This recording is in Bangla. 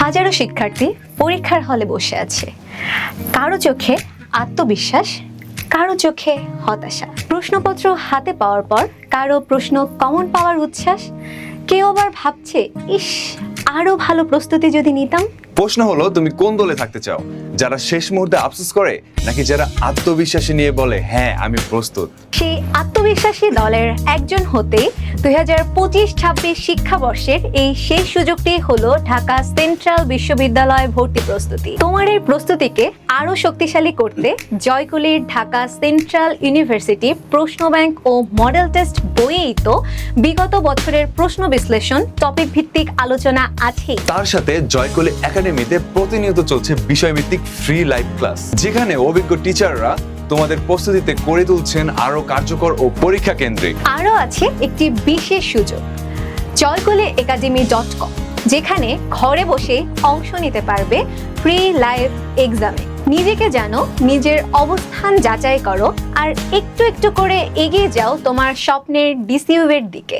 হাজারো শিক্ষার্থী পরীক্ষার হলে বসে আছে, কারো চোখে আত্মবিশ্বাস, কারো চোখে হতাশা। প্রশ্নপত্র হাতে পাওয়ার পর কারো প্রশ্ন কমন পাওয়ার উচ্ছ্বাস, কেউ আবার ভাবছে ইস আরো ভালো প্রস্তুতি যদি নিতাম। প্রশ্ন হলো, তুমি কোন দলে থাকতে চাও? যারা শেষ মুহূর্তে আফসোস করে, নাকি যারা আত্মবিশ্বাসী নিয়ে বলে হ্যাঁ আমি প্রস্তুত? সেই আত্মবিশ্বাসী দলের একজন হতে 2025-26 শিক্ষাবর্ষের এই শেষ সুযোগটি হলো ঢাকা সেন্ট্রাল বিশ্ববিদ্যালয় ভর্তি প্রস্তুতি। তোমার এই প্রস্তুতিকে আরো শক্তিশালী করতে জয়কুলির ঢাকা সেন্ট্রাল ইউনিভার্সিটি প্রশ্ন ব্যাংক ও মডেল টেস্ট বইয়েই তো বিগত বছরের প্রশ্ন বিশ্লেষণ, টপিক ভিত্তিক আলোচনা আছেই। তার সাথে জয়কলি একাডেমিতে প্রতিনিয়ত চলছে বিষয়ভিত্তিক ফ্রি লাইভ ক্লাস, যেখানে অভিজ্ঞ টিচাররা তোমাদের প্রস্তুতিতে করে তুলছেন আরো কার্যকর ও পরীক্ষা কেন্দ্রিক। আরো আছে একটি বিশেষ সুযোগ, joykuliacademy.com, যেখানে ঘরে বসে অংশ নিতে পারবে ফ্রি লাইভ এক্সামে। নিজেকে জানো, নিজের অবস্থান যাচাই করো আর একটু একটু করে এগিয়ে যাও তোমার স্বপ্নের ডিসিইউ এর দিকে।